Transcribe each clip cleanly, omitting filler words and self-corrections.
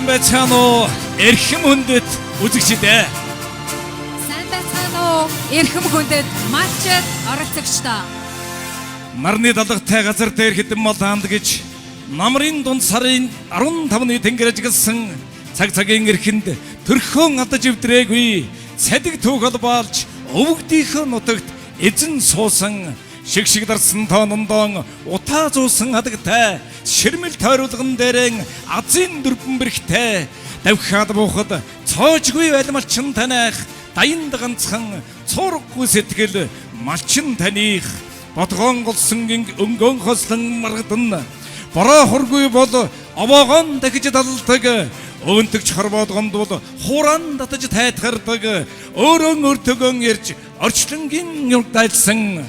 сайн байцгаана уу? Эрхэм хүндэт үзэгчдээ. Сайн байцгаана уу? Эрхэм хүндэт матчад оролцогчдоо. Нарны далгатай газар дээр хэдэн мал хаанд гэж намрын дунд сарын 15-ны тэнгэр ажигласан цагийн эрхэнд төрхөн адаж өвдрээгүй цадиг түүх олбаалж өвгдийнхөө нутагт эзэн суусан шиг дарсан тоонондон утаа зуусан хадагтай ширмэл тойруулган дээрэн азийн дөрвөн бэрхтэй давхаад буухад цоожгүй байлмалчин таних даянд ганцхан цуурахгүй сэтгэл малчин таних бодгоон голсон өнгөн хослон маргадан бороо хургүй бол овоогон дахиж далдаг өөнтөгч хорвоодгонд бол хууран татаж тайтгардаг өөрөн өртөгөн ирж орчлонгийн юрдайлсан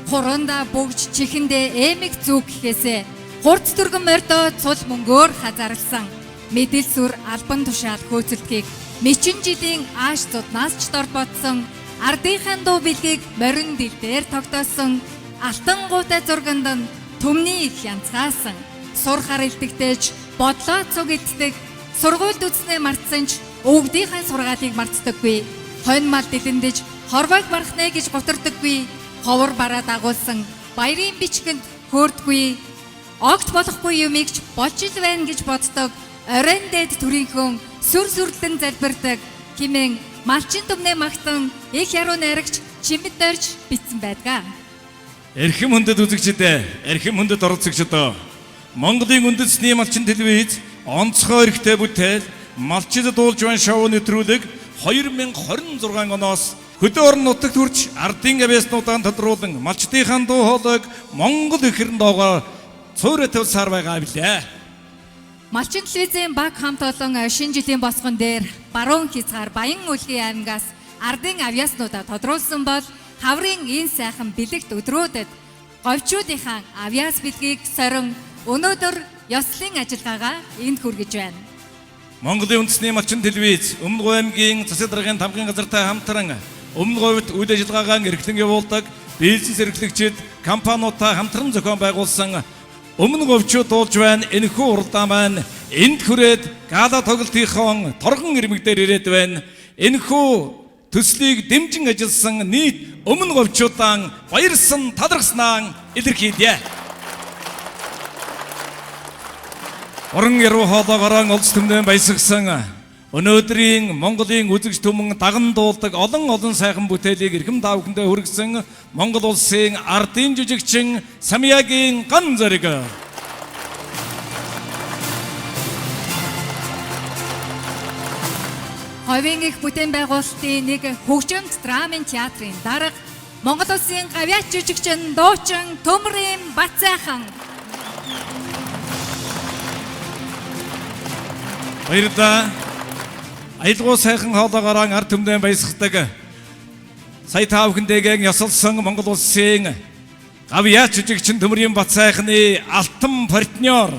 Хуранда бүгж чихэндээ эмэг зүг гэхээсээ хурц төргөн мордоо цул мөнгөөр хазаарлсан мэдэл сүр албан тушаал хөөцөлдгийг мэчин жилийн ааш зуднаас ч дор бодсон ардынхаа дуу бэлгийг морин дил дээр тогтоосон алтан гуутай зурганд нь төмний их янцгаасан сур харилдагтэйч бодлоо цуг иддэг сургуульд үзнээ мартсан ч өвгдийнхээ сургаалыг мартдаггүй хонь мал дэлэндэж хорвоог барахнэ гэж гутардаггүй ховор бараа дагуулсан баярын бичгэнд хөөрдгүй огт болохгүй юмыг ч болж ил байна гэж боддог оройн дээд төрийнхөн сүр сүрлэн залбирдаг хэмээн малчин төмнөө магтан их яруу найрагч чимэд дорж битсэн байдгаа. Эрхэм хүндэт үзэгчдээ, эрхэм хүндэт оролцогчдоо Монголын үндэсний малчин телевиз онцгой эрхтэй бүтээл малчид дуулж байна шоу нэвтрүүлэг 2026 оноос хөдөө орон нутагт хүрч ардын авьяаснуудаа тодруулан малчдынхаа дуу хоолойг Монгол эхэрэнд доогоор цөөрэ тавьсаар байгаа билээ. Малчин телевизийн баг хамт олон шинэ жилийн босгон дээр баруун хязгаар Баян үлгийн аймгаас ардын авьяаснуудаа тодруулсан бол хаврын энэ сайхан бэлэгт өдрүүдэд говьчуудынхаа авьяас бэлгийг сорин өнөөдөр ёслолын ажиллагаагаа энд хүргэж байна. Монголын үндэсний малчин телевиз Өмнөд аймгийн засаг даргын тамгын газартай хамтран Өмнөд говьд үйл ажиллагаагаа эрхлэн явуулдаг бизнес эрхлэгчид компаниудаа хамтран зохион байгуулсан Өмнөд говьчууд дуулж байна. Энэхүү уралдаан маань энд хүрээд гала тоглолтынхон торгон ирмэгдээр ирээд байна. Энэхүү төслийг дэмжин ажилласан нийт Өмнөд говьчуудаа баярсан талархснаа илэрхийлье. Орон яруу хоолоогоор улс төмнөө баясгасан өнөөдрийн Монголын үзэгч түмэн даган дуулдаг олон сайхан бүтээлийг эрхэм таавхандаа хүргэсэн Монгол улсын ардын жүжигчин Самьягийн ган зэрэг. Ховын их бүтээн байгуулалтын нэг хөгжимд драмын театрын дарга Монгол улсын гавьяач жүжигчин дуучин Төмрийн Бацайхан. Баярлалаа. Аялгуу сайхан хоолоогоор ард түмнээ баясгадаг сая таавхандээгэн ёсолсон Монгол улсын гавьяач жүжигчин Төмрийн Бацайхны алтан партнер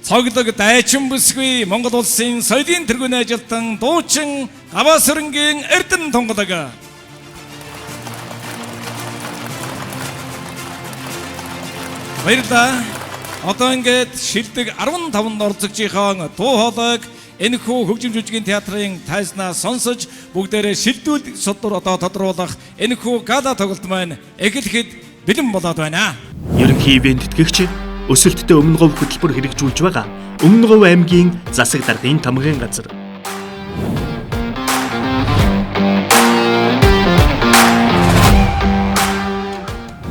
цоглог дайчин бүсгүй Монгол улсын соёлын тэргүүний ажилтан дуучин Гаваасөрөнгийн Эрдэнэ тунгалаг. Баярлалаа. Одоо ингээд шилдэг 15 оролцогчийн дуу хоолойг энэхүү хөгжим жүжигийн театрын тайзнаас сонсож бүгдээрээ шилдүүлэх суdur одоо тодруулах энэхүү гала тоглолт маань эхлэхэд бэлэн болоод байна. Ерөнхий ивент тэтгэгч өсөлттэй Өмнөд говь хөтөлбөр хэрэгжүүлж байгаа Өмнөд говь аймгийн засаг даргын тамгын газар.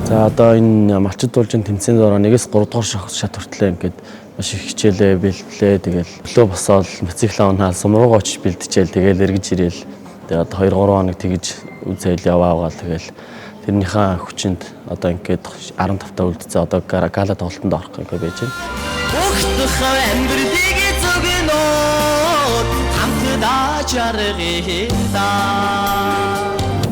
За одоо энэ малчид дуулжин тэмцээнд ороо 1-3 дугаар шат хүртлээ ингээд маш их хичээлээ бэлтлээ. Тэгэл өглөө босоод мотоцикл аваад сумруугаа очиж бэлтжээл тэгэл эргэж ирээл. Тэгээд 2-3 хоног тэгж үзээл яваагаал тэгэл тэрнийхээ хүчинд одоо ингээд 15 та үлдсэн одоо гала тоглолтод орох гэж байж байна. Ухтхав амьдралыг зөгнөө хамтдаа чаргийда.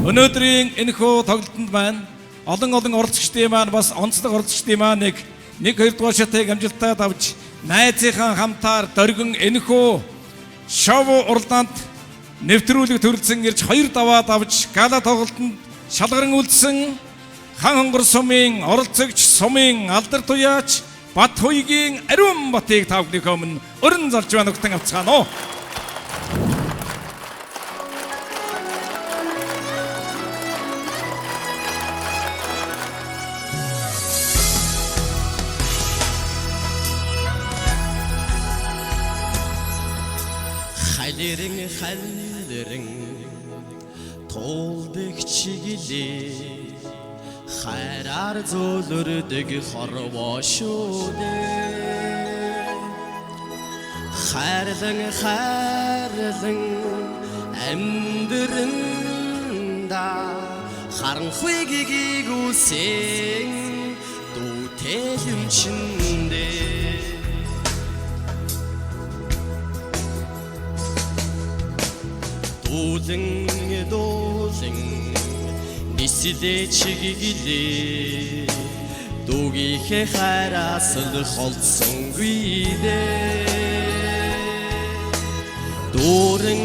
Өнөөдрийн энэхүү тоглолтод маань олон оролцогчдын маань бас онцлог оролцогчдын маань нэг 2 дугаар шатыг амжилттай авч найзынхаа хамтаар дөргөн энэхүү шоу уралдаанд нэвтрүүлэг төрөлцөн ирж 2 даваад авч гала тоглолтод шалгаран үлдсэн хан хонгор сумын оролцогч сумын алдар туяач Бат хуйгийн ариун батыг тавхны өмнө өрн залж байна өгтөн авцгаана уу. Халэрэн тулдаг чиглэлээ хайраар зөөлөрдөг хорвоо шүү дээ. Хайрлан амьдранда харанхуйг гүйсэн дүүтэй юм чиндээ. Дуулан нисэлээ чиглэлээ дүүгийнхээ хайраас л холдсонгүй дээ. Дүүрэн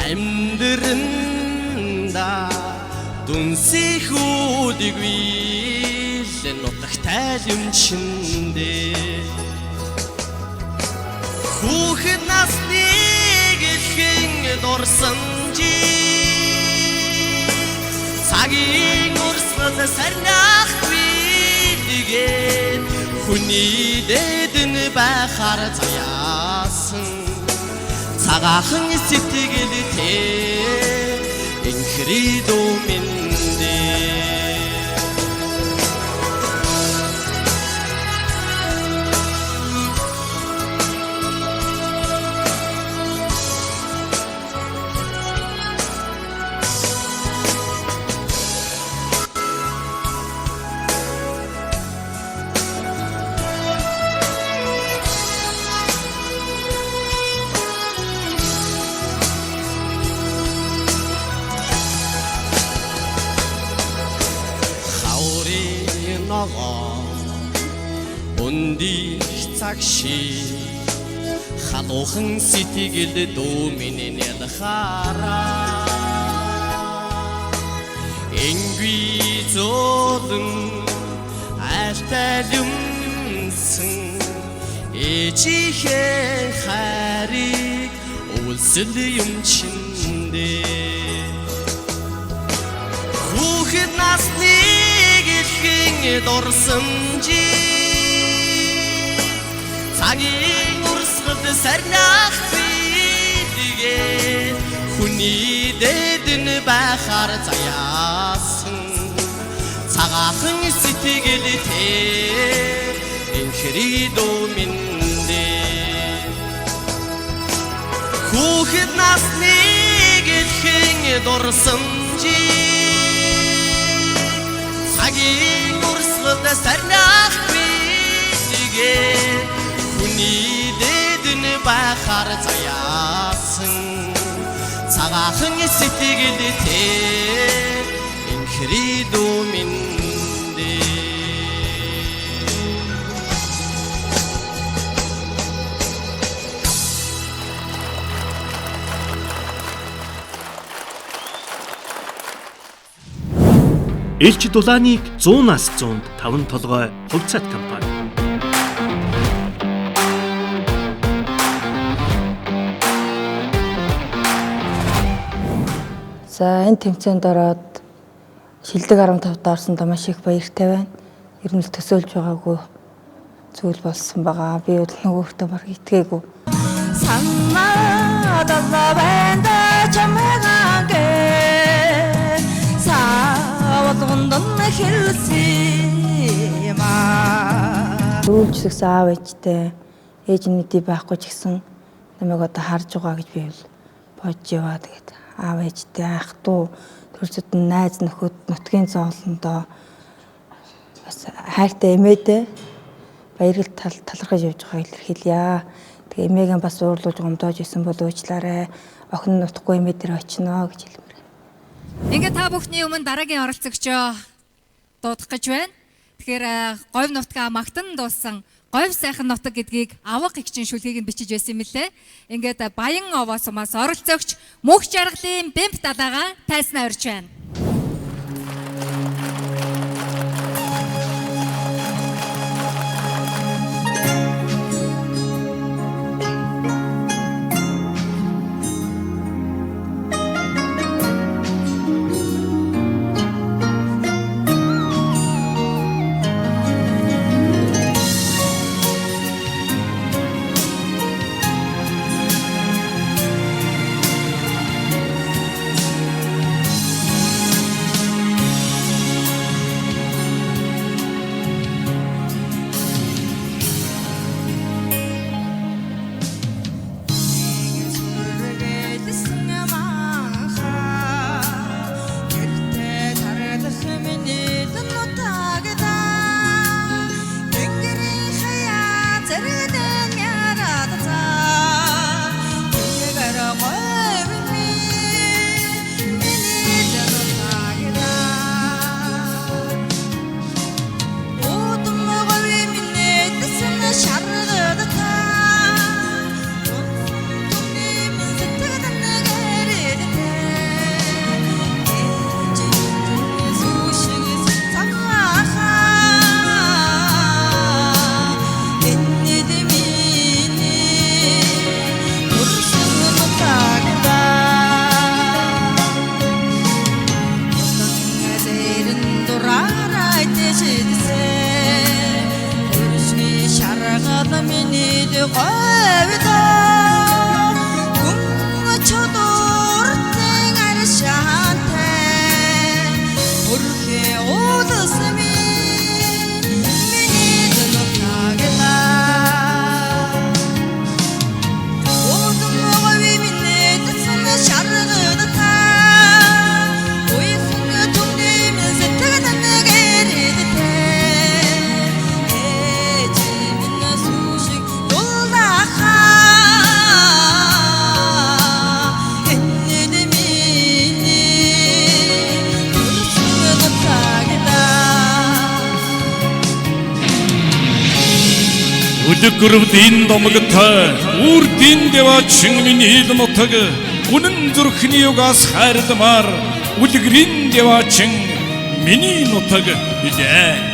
амьдранда дүнсэх үдэггүй л нутагтай юм чиндээ. Хүүхэд насны дорсон жи цагийн урсгал сарнахгүй тэгээд хүний дэдэн байхаар заяасан цагаахан сэтгэлтэй инхридо миндээ. Ундих цагши халуухан сэтгэл дүүмийн ялхаараа энгүй золон альталумсан эчихээ хариг үлсэл юм чиндээ. Хүүхэд насны дорсон жи цагийн урсгал сарнахгүй тэгээд хүний дэдэн байхаар заяасан цагаахан сэтгэлтэй инхридо миндээ. Хүүхэд насны дорсон жи цагийн сарнахгүй тэгээд хүний дэдэн байхаар заяасан цагаахан сэтгэлтэй инхридо миндээ. Элч дулааныг 100-аас 100-д 5 толгой хувьцаат компани. За энэ тэмцээнд ороод шилдэг 15-д орсондоо маш их баяртай байна. Ер нь л төсөөлж байгаагүй зүйл болсон байгаа. Би бол нөгөөхдөө баг итгээгүй. Санаа далавэнда чамэгангэ саавалгондон хэлсийма. Дүүлжсэгс аав ээжтэй ээж нь мэдээ байхгүй ч гэсэн намайг одоо харж байгаа гэж би бодж яваа. Тэгээд аав ээжтэй ах トゥ төрсөд нь найз нөхөд нутгийн зоолондоо бас хайртай эмээтэй баяргал талархаж явж байгааг илэрхийлье. Тэгээ эмээгээ бас уурлуулж гомдоож исэн бол уучлаарай. Охин нь утгагүй эмээ дээр очино гэж хэлмээр. Ингээд та бүхний өмнө дараагийн оролцогчоо дуудах гэж байна. Тэгэхээр говь нутгаа магтан дуулсан говь сайхан нутаг гэдгийг авах гихчин шүлгийг нь бичиж байсан юм лээ. Ингээд Баян овоо сумаас оролцогч Мөнх жаргалын Бэмб далаага тайснаа орж байна. үлгэрвдийн домогтой үрдийн дэваачин миний нутаг үнэн зүрхний угаас хайрламар үлгэрийн дэваачин миний нутаг билээ.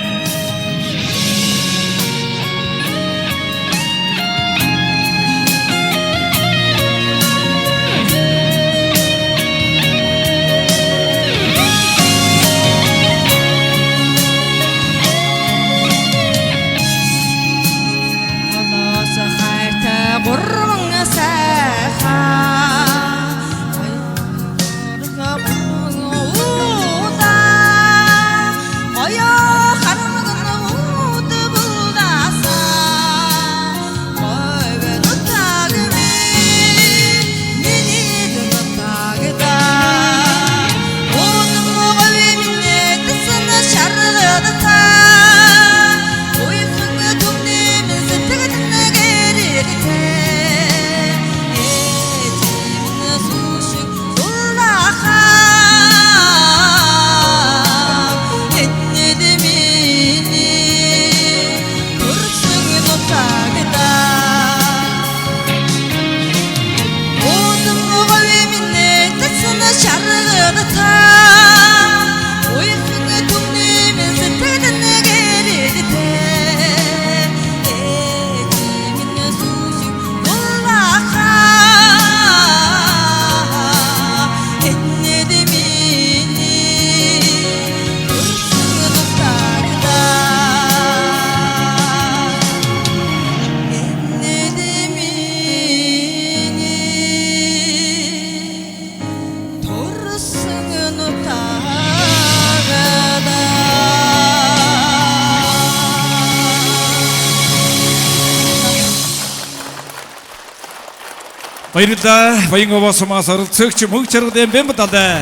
Баярлалаа. Баянгаа сумаас оролцогч мөнх чаргатай бэмбэлээ.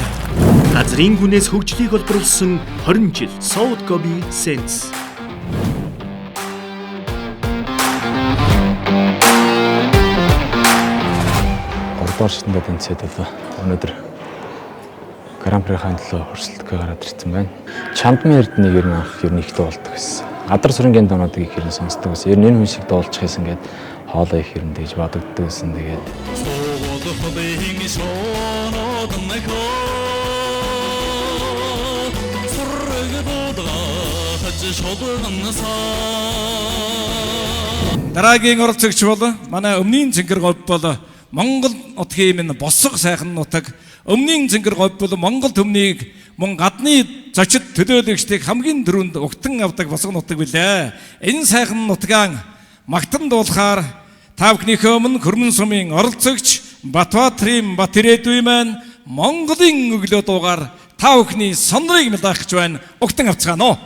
Газрын гүнээс хөгжлийг олборлсон 20 жил South Gobi Saints. Гуравдугаар шатнд тэнцээд өнөөдөр Гран-прийн төлөө хурцлалтыг гараад ирсэн байна. Чамдмын эрднийг ер нь анх их дуулдаг гэсэн. Гадар сүрэнгийн дуунуудыг их хэрэн сонсдог гэсэн. Ер нь энэ хүн шиг дуулчих гэсэн гээд хоолой их хэрэн дэж бодогддог гэсэн. Тэгээд дараагийн оролцогч бол манай өмнгийн цэнгэр говь бол Монгол нутгийн минь босго сайхан нутаг. Өмнгийн цэнгэр говь бол Монгол төмнийг мөн гадны зочид төлөөлөгчдийг хамгийн түрүүнд угтан авдаг босго нутаг билээ. Энэ сайхан нутгаан магтан дуулахаар та бүхнийхөө өмнө хөрмөн сумын оролцогч Батбаатрийн Батирээдүй маань Монголын өглөө дуугаар та бүхний сонрыг мэдэх гэж байна. Угтан авцгаана уу.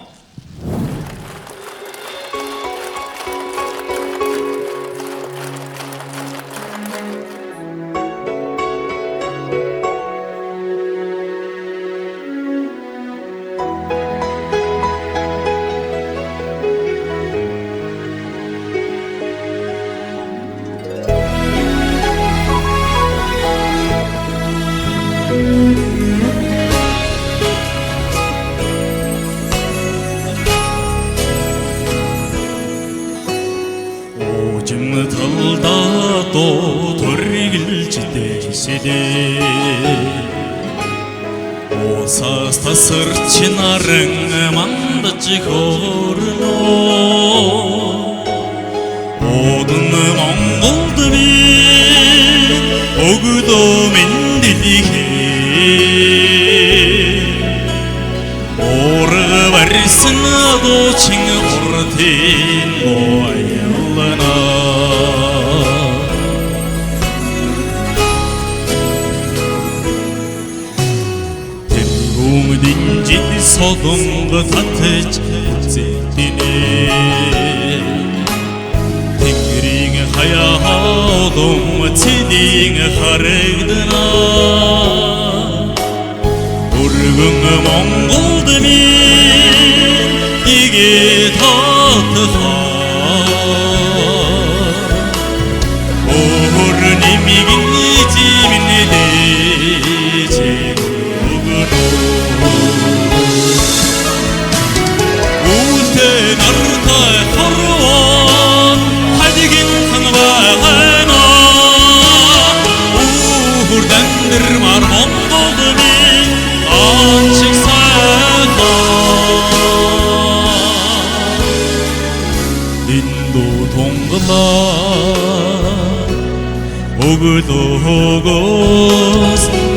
Осаас тасарч наран мандаж хөөрнө. Одон Монголд би өгдөө мэндэлихээ. Орг барьсан дуучин уртын гоёлна. Динжид содонг татж зэтинэ. Тэнгэрийн хаяадом цэдийн харагдана. Өргөн Монголд минь игээ татхаа. Оор нэмигэн чимнэ дэж Narta Horwan, Өгөлөөгөөс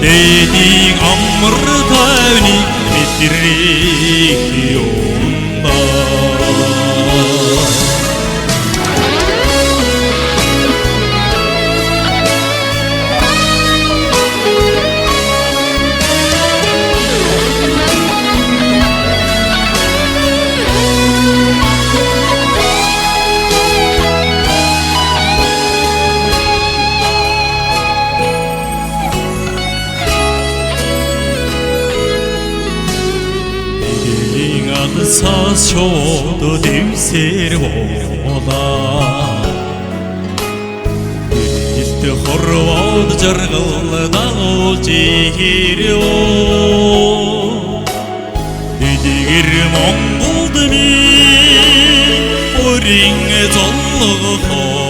дээдийн амар тайвныг мэдрэх юмна. Сас шууд дэвсэр болаа. Илт хорвоод жаргал дагуулж ирээ. Эдгэр Монголд минь өрийн золгохоо.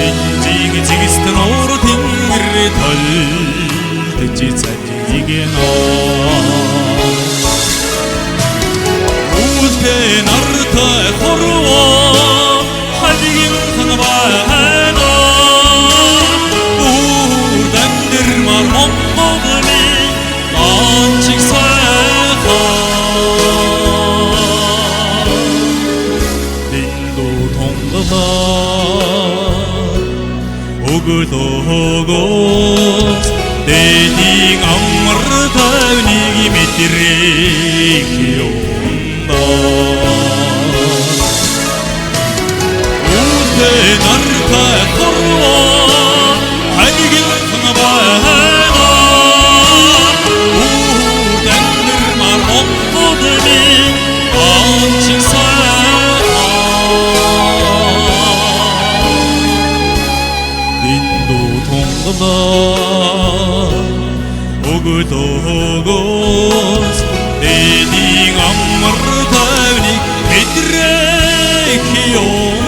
Эндиг зэгст нуур тэнгэр толдож цадигнаа. нартай хорвоо хадигин ханбайна дандэр мар моммодми анчиг сайха динду тонгала өгөлөөгөөс дэдийн амар тайвныг мэдрэх юм. нартай хорвоо хадигин ханбайна дандэр мар моммодми анчиг сайха динду тонгала өгөлөөгөөс дэдийн амар тайвныг мэдрэх юмна.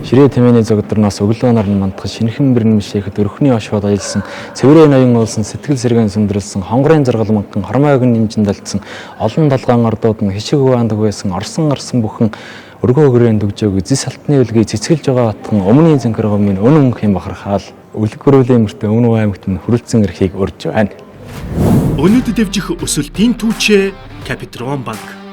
Ширээ тэмээний зогдорноос өглөө нар нь мандах шинэхэн бэрэн мишээхэд өрхний ошоод аялсан, цэврээ ноён уулсан, сэтгэл сэргэн сүмдрэлсэн, хонгорын заргал манган, хормойг нэмжин далдсан, олон далгаан ардууд нь хишиг угаандаг байсан, орсон гарсан бүхэн өргөө өгрийн дүгжөөг зис алтны үлгийг цэцгэлж байгаа батхан өмнгийн зэнхэргомын өнөн мөнхийн бахархаал үлгэрүүлийн мөртөө Өмнөв аймагт нь хүрэлцэн эрхийг урьж байна. Өнөөдөр дэвжих өсөлтийн түүчээ Капитрон банк.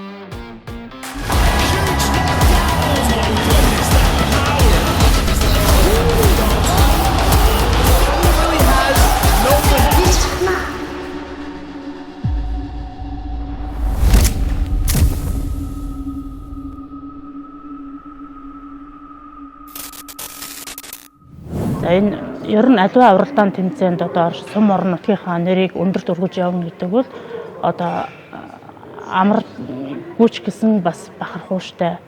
Энэ ер нь аливаа авралдаан тэмцээнд одоо сум орон нутгийнхаа нэрийг өндөрт өргөж явна гэдэг бол одоо амар гүч гэсэн бас бахархууштай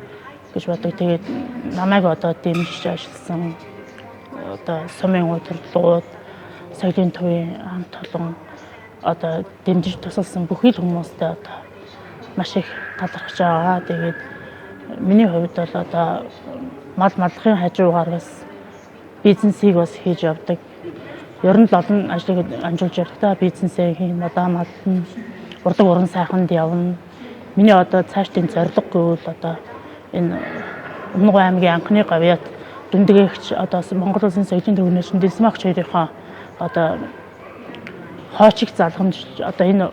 гэж бодог. Тэгээд намайг одоо дэмжиж ажилласан одоо сумын удирдлагууд, соёлын төвийн хамт олон одоо дэмжиж тусалсан бүхий л хүмүүстээ одоо маш их талархаж байгаа. Тэгээд миний хувьд бол одоо мал маллахын хажуугаар бас бизнесийг бас хийж явдаг. Ер нь л олон ажлыг амжуулж явдаг та бизнесээ хийн, удаа маллна, урлаг уран сайханд явна. Миний одоо цаашдын зорилго гэвэл одоо энэ Өмнөв аймгийн анхны говьяат дүндгэгч одоо Монгол Улсын соёлын төвийн Дэлсмагч хоёрынхоо одоо хоочиг залгамж одоо энэ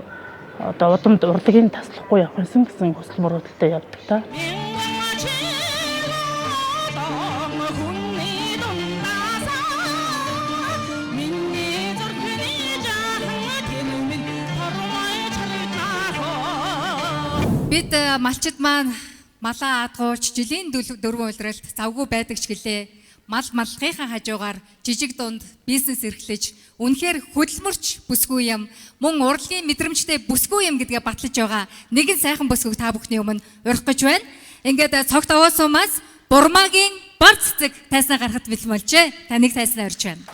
одоо удамд урлагийн таслахгүй явах гэсэн хүсэл мөрөөдөлтэй явдаг та. Бид малчид маань малаа аадгууч жилийн 4 улиралд завгүй байдаг ч гэлээ. Мал маллахынхаа хажуугаар жижиг дунд бизнес эрхлэж үнэхээр хөдөлмөрч бүсгүй юм. Мөн урлагийн мэдрэмжтэй бүсгүй юм гэдгээ батлаж байгаа. Нэгэн сайхан бүсгүйг та бүхний өмнө урих гэж байна. Ингээд цогт овоо сумаас Бурмагийн бар цэцэг тайснаа гарахад бэлэн болжээ. Та нэг тайснаа орж байна.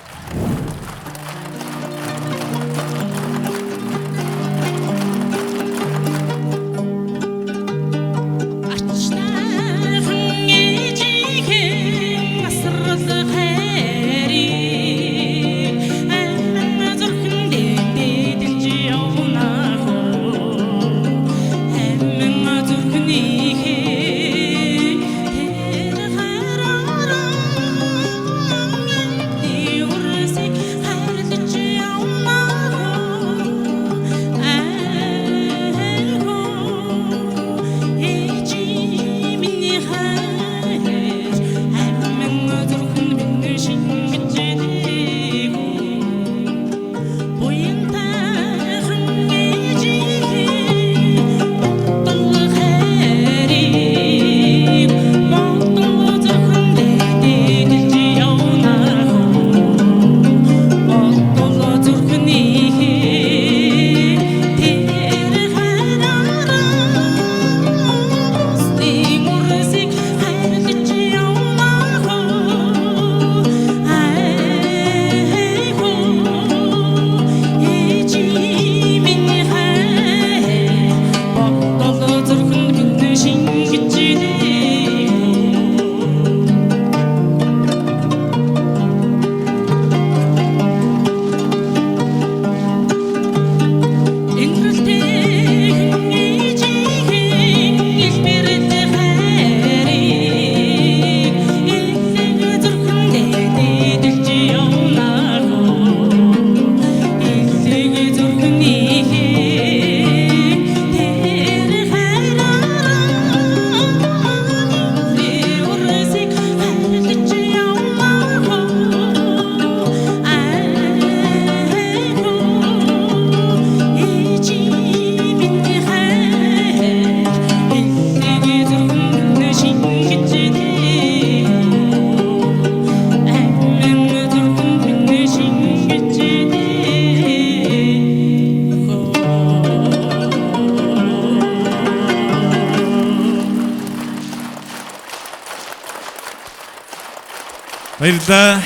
Баярлалаа.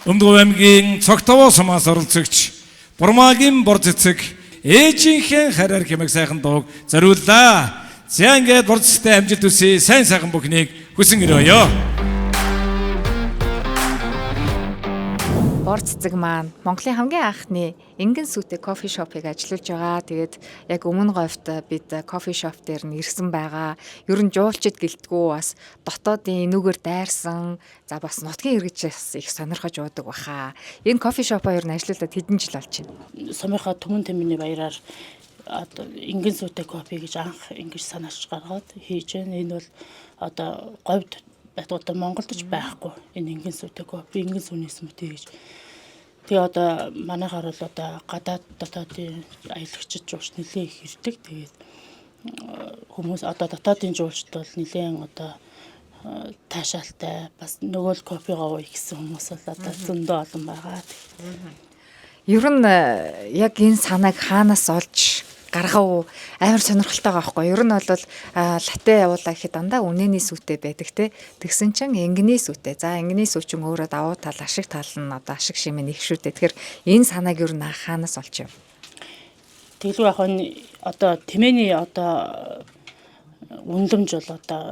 Өмнөд аймгийн цогтовоо сумаас оролцогч Бурмаагийн борц эцэг ээжийнхээ хараар хэмээх сайхан дууг зориуллаа. За ингээд борцтой амжилт хүсье. Сайн сайхан бүхнийг хүсэн өрөөё. Борц цэг маань Монголын хамгийн анхны Ингэн сүтэ кофе шопыг ажиллуулж байгаа. Тэгээд яг өмнө говьт бид кофе шоп дээр нь ирсэн байгаа. Ер нь жуулчид гэлтгүү бас дотоодын энүүгээр дайрсан. За бас нутгийн иргэжээс их сонирхож уудаг баха. Энэ кофе шопоо ер нь ажиллуулад хэдэн жил болж байна? Сумынхаа Түмэн Тэмээний баяраар одоо Ингэн сүтэ кофе гэж анх ингэж санаачж гаргаад хийж байна. Энэ бол одоо говьд одоо Монголд ч байхгүй. Энэ Ингэн сүтэ кофе, Ингэн сүний сүмтэй гэж. Тэгээ одоо манайхаар бол одоо гадаад дотоодын аялагчид жуулч нэлээд их ирдэг. Тэгээд хүмүүс одоо дотоодын жуулчд бол нэлээд одоо таашаалтай бас нөгөө л кофегоо ууя гэсэн хүмүүс бол одоо зөндөө олон байгаа. Ер нь яг энэ санааг хаанаас олж гаргав амар сонирхолтой байгаа байхгүй. Ер нь бол латте явуулаа гэхэд дандаа үнэний сүтэ байдаг те. Тэгсэн чинь энгний сүтэ. За энгний сүчин өөрөө давуу тал, ашиг тал нь одоо ашиг шимэн их шүү дээ. Тэгэхээр энэ санааг ер нь хаанаас олж юм? Тэглүү яг нь одоо тэмээний одоо үнлэмж бол одоо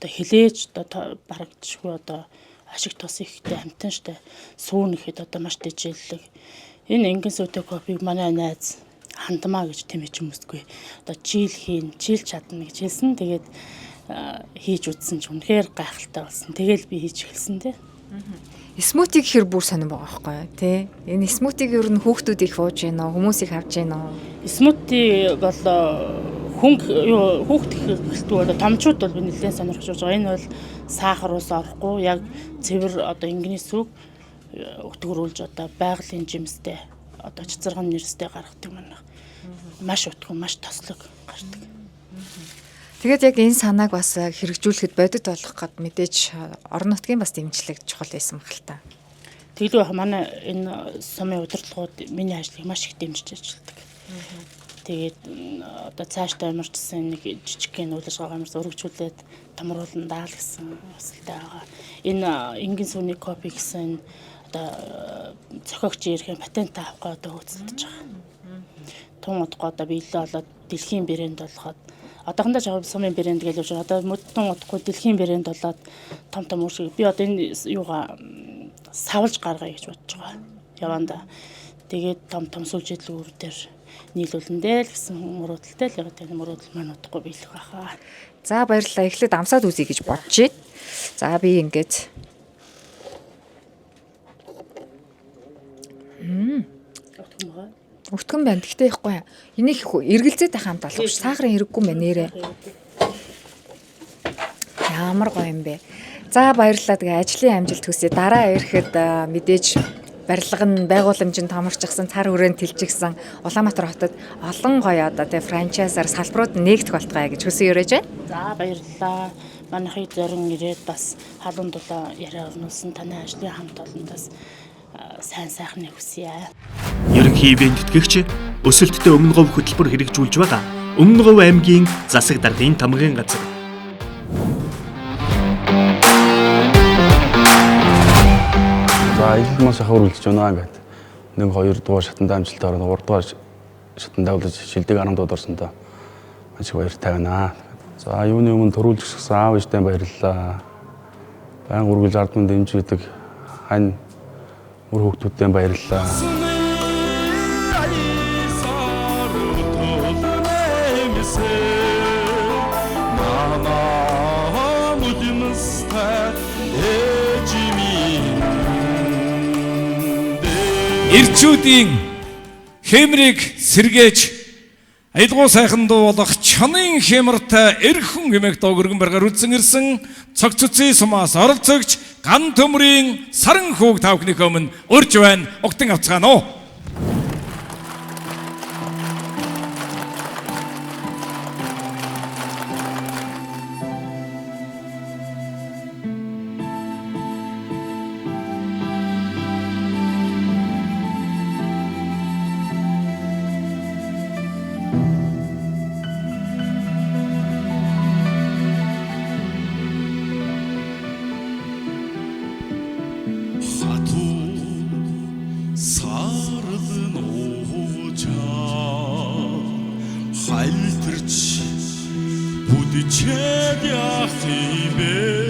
хилээж одоо барагдчихгүй одоо ашиг тос ихтэй амтан штэ. Сүүн ихэд одоо маш дэжэллэг. Энэ Ингэн сүтэ кофег манай найз хандмаа гэж тэмэж хүмүүсгүй. Одоо жийл хийн, жийл чадна гэж хэлсэн. Тэгээд хийж үзсэн ч үнэхээр гайхалтай болсон. Тэгэл би хийж эхэлсэн те. Смути гэхэр бүр сонирн байгаа байхгүй тий. Энэ смутиг ер нь хүүхдүүд их ууж байна уу? Хүмүүс их авч байна уу? Смути бол хүүхд ихэлтүү томчууд бол нэлээд сонирхож байгаа. Энэ бол сахараас орохгүй яг цэвэр одоо ингээс үг өтгөрүүлж одоо байгалийн жимстэй одоо цэцэргэн нэрстэй гаргадаг манайх. Маш утга, маш тослог гардаг. Тэгээд яг энэ санааг бас хэрэгжүүлэхэд бодит болох гэд мэдээж орон нутгийн бас дэмжлэг чухал байсан баг л та. Тэглүү манай энэ сумын удирдлагууд миний ажлыг маш их дэмжиж ажилладаг. Тэгээд одоо цаашдаа ямарчсан нэг жижигхэн үйл ажиллагаа ямар өргөжүүлээд тамруулан даал гэсэн өсөлттэй байгаа. Энэ Ингэн сүний кофе гэсэн одоо зохиогч ирэх патент авах гээд одоо хөдөлж байгаа. Тун утга одоо биелээ болоод дэлхийн брэнд болоход одоохондоо жаа сумын брэнд гэж явж байгаа. Одоо мөдтөн утгагүй дэлхийн брэнд болоод том үршиг би одоо энэ юугаа савлж гаргая гэж бодож байгаа. Яванда тэгээд том сүлжээдлүүр дээр нийлүүлэндээ л гэсэн мөрөөдөлтэй л яг энэ мөрөөдөл маань утгагүй биелэх байхаа. За баярлалаа. Эхлээд амсаад үзье гэж бодож байна. За би ингээд Өвтгөн байна. Гэхдээ ихгүй. Энийг эргэлзээд байх хамт алгач. Сахарын хэрэггүй мэ нэрээ. Ямар гоё юм бэ. За баярлалаа. Тэгээ ажлын амжилт хүсье. Дараа ирэхэд мэдээж барилга нь байгууламжинд томорчихсан, цар хүрээнд тэлжигсэн Улаанбаатар хотод олон гоё одоо тэгээ франчайзаар салбарууд нэгдэх болтугай гэж хүсэн өрөөж байна. За баярлалаа. Манайхыг зорин ирээд бас халуун дулаа яриа өрнүүлсэн таны ажлын хамт олондоос сайн сайхны хүсье. Ерөнхий ивент тэтгэгч өсөлттэй өмнө говь хөтөлбөр хэрэгжүүлж байгаа Өмнө говь аймгийн засаг даргын тамгын газар. За их маш их хөрвүүлж байна гэдэг. Нэг 2 дугаар шатанд амжилтаар 3 дугаар шатанд давлаж шилдэг 10 дугаар орсондоо маш баяртай байна. За юуны өмнө төрүүлж өгсөн аав ээжтэй баярлалаа. Баян үргэлж ард түмэн дэмжиж хань мөр хүүхдүүдтэй баярлалаа. Ирчүүдийн хэмрийг сэргээж аялгау сайхан дуу болох чонын хэмэртэй эрхэн хэмээх дуу өргөн баргаар үзсэн ирсэн цог цуцын сумаас оролцогч ган төмрийн саран хүүг тавхны өмнө урж байна. Огтон авцгаана уу. хайлтарч бүдчээд яах юм бэ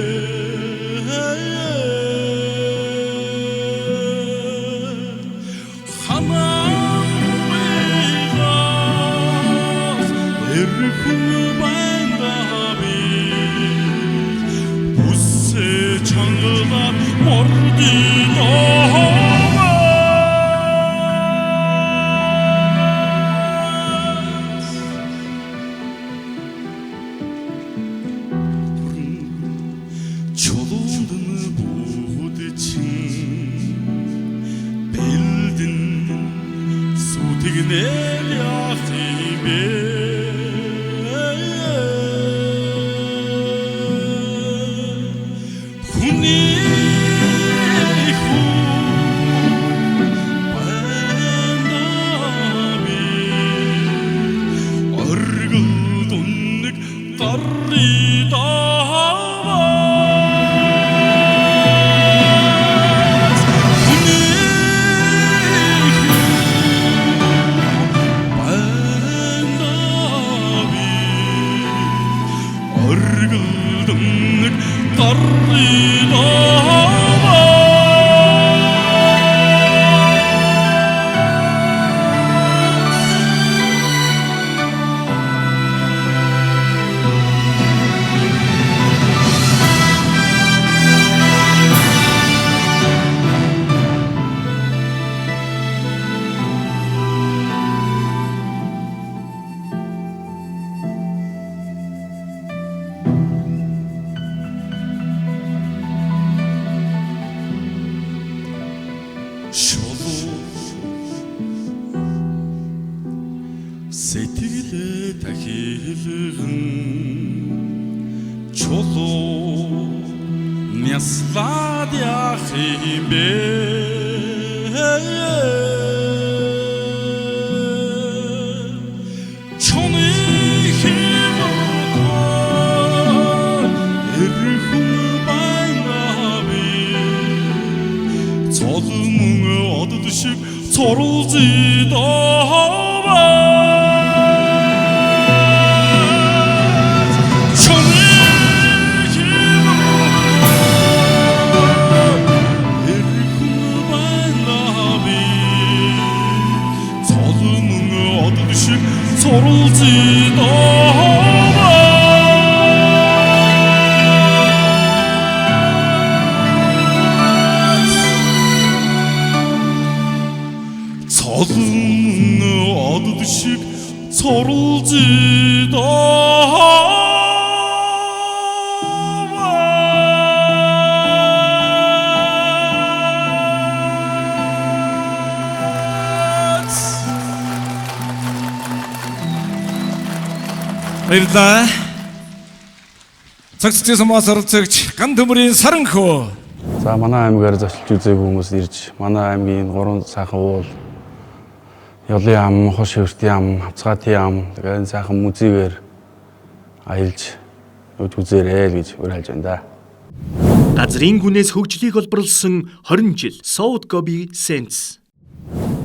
Сэтгэлээ тахилган чулуу мяслаад яах юм бэ чоны хэмээн эрхэм байнгаби цолмон одод шиг цоруулзидаа Цолон одод шиг баярлалаа. Цагцсан мас оролцогч ган төмөрийн саранхөө. За манай аймгаар зочилж үзээгүй хүмүүс ирж манай аймгийн 3 сайхан уул Ёлын ам, хош хөвртийн ам, хавцгаатын ам тэгээд сайхан музейгээр аялж үзээрэй гэж уриалж байна да. Газрын гүнээс хөгжлийг олборлсон 20 жил South Gobi Sense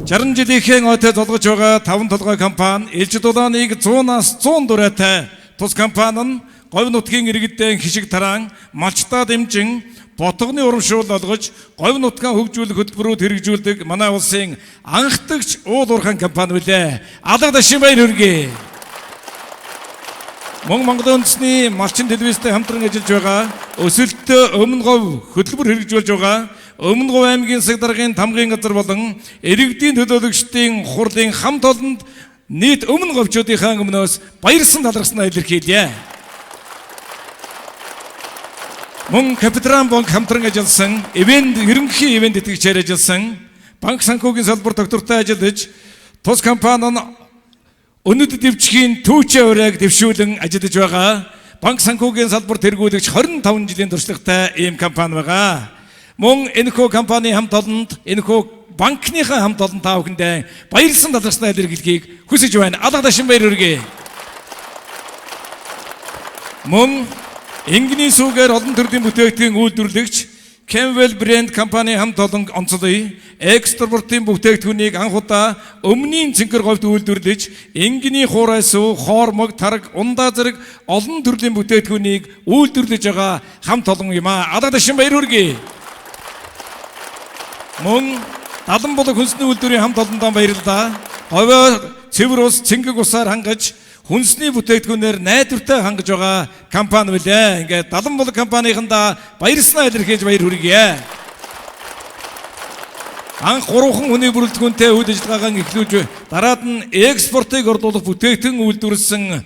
60 жилийнхээ ойтой золгож байгаа 5 толгой компани Элж дулааныг 100-аас 100 дураатай тус компани нь говь нутгийн иргэдийн хишиг тараан малчтаа дэмжин ботгоны урамшуул олгож говь нутгаа хөгжүүлэх хөтөлбөрүүд хэрэгжүүлдэг манай улсын анхдагч уул уурхайн компани билээ. Алга дашин баяр хүргэе. Монгол үндэсний малчин телевизтэй хамтран ажиллаж байгаа өсөлтөө өмнө говь хөтөлбөр хэрэгжүүлж байгаа Өмнө Говь аймгийн Саг даргын тамгын газар болон иргэдийн төлөөлөгчдийн хурлын хамт олонд нийт өмнө говьчуудынхаа өмнөөс баярсан талархснаа илэрхийлье. Мөн Капитран банк хамтран ажилласан ерөнхий ивент итгэгчээр ажилласан банк санхүүгийн салбар доктортой ажиллаж тус компани нь өнөд дэвчгийн түүчээ урайг дэвшүүлэн ажиллаж байгаа банк санхүүгийн салбар тэргүүлэгч 25 жилийн туршлагатай ийм компани байгаа. Мөн энэхүү компани хамт олонд энэхүү банкныхаа хамт олон та бүхэндээ баярлсан талархснаа илэрхийлэхийг хүсэж байна. Алга дашин баяр хүргэе. Мөн Ингийн сүүгээр олон төрлийн бүтээгдэхүүн үйлдвэрлэгч Kenwell брэнд компани хамт олон онцлог экспортын бүтээгдэхүүнийг анх удаа өмнгийн цэнгэр говьд үйлдвэрлэж энгийн хуурай сүү, хоормог, тараг, ундаа зэрэг олон төрлийн бүтээгдэхүүнийг үйлдвэрлэж байгаа хамт олон юм а. Адаа дэшин баяр хүргэе. Мөн Далан болог хүнсний үйлдвэрийн хамт олондоо баярлалаа. Говьоо цэвэр ус, цэнгэг усаар хангаж хүнсний бүтээгдэхүүнээр найдвартай хангаж байгаа компани билээ. Ингээд Далан болог компанийхандаа баярснаа илэрхийлж баяр хүргье. Анх 3 хүний бүрэлдэхүүнтэй үйл ажиллагаагаа эхлүүлж дараад нь экспортыг орлуулах бүтээгдэхүүн үйлдвэрлэсэн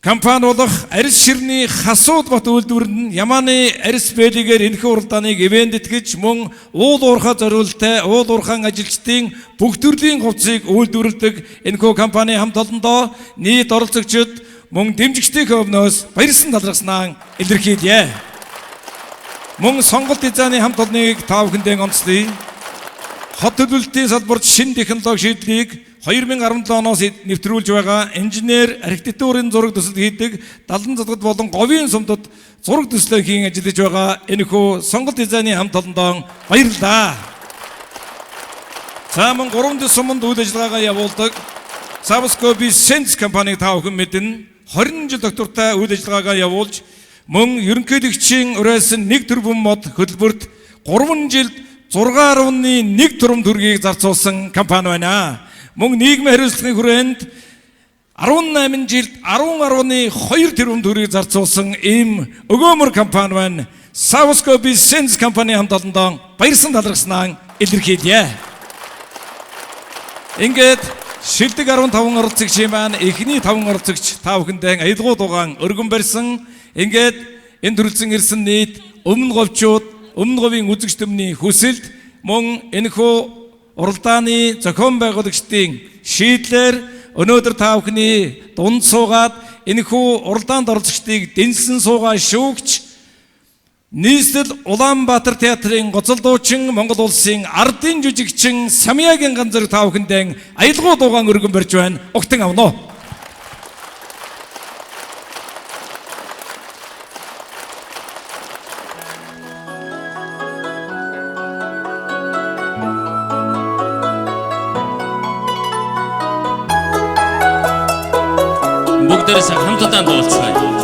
компани болох Арис ширний Хасууд бот үйлдвэрлэн Ямааны Арис бэлигээр энэхүү уралдааныг ивэндэтгэж мөн уул уурхай зориулалттай уул уурхайн ажилчдын бүх төрлийн хувьцыг үйлдвэрлэдэг энэхүү компани хамт олондоо нийт оролцогчид мөн дэмжигчдийн өвнөөс баярсан талархснаа илэрхийлье. Мөн сонголт дизайны хамт олныг та бүхэндээ онцлоё. Хот төлөвлөлтийн салбарт шинэ технологи шийдлийг 2017 оноос нэвтрүүлж байгаа инженер архитектурын зураг төсөл хийдэг Далан задгад болон говийн сумдад зураг төслөө хийн ажиллаж байгаа энэхүү сонголт дизайны хамт олондоо баярлалаа. Цааман 3 дэс суманд үйл ажиллагаагаа явуулдаг Savoscope Sense компаниг та бүхэн мэднэ. 20 жил доктортой үйл ажиллагаагаа явуулж мөн ерөнхийлөгчийн уриалсан 1 тэрбум мод хөтөлбөрт 3 жилд 6.1 тэрбум төгрөгийг зарцуулсан компани байна. Мөн нийгмийн хариуцлагын хүрээнд 18 жилд 10.2 тэрбум төгрөгийг зарцуулсан ийм өгөөмөр компани байна. Savoscope Sense компани хамт олондоо баярсан талархснаа илэрхийлье. Ингээд шилдэг 15 оролцогчийн маань эхний 5 оролцогч та бүхэндээ аялгау дугаан өргөн барьсан. Ингээд энэ төрөлцөн ирсэн нийт өмнө говьчууд, өмнө говийн үзэгч төмний хүсэлд мөн энэхүү уралдааны зохион байгуулагчдын шийдлээр өнөөдөр та бүхний дунд суугаад энэхүү уралдаанд оролцогчдыг дэнсэн суугаа шүүгч нийслэл Улаанбаатар театрын гоцол дуучин Монгол улсын ардын жүжигчин Самьягийн ганцэр та бүхэндээ аялгау дугаан өргөн барьж байна. Огтон авно. бүгдээрээ хамтдаа дуулцгаая.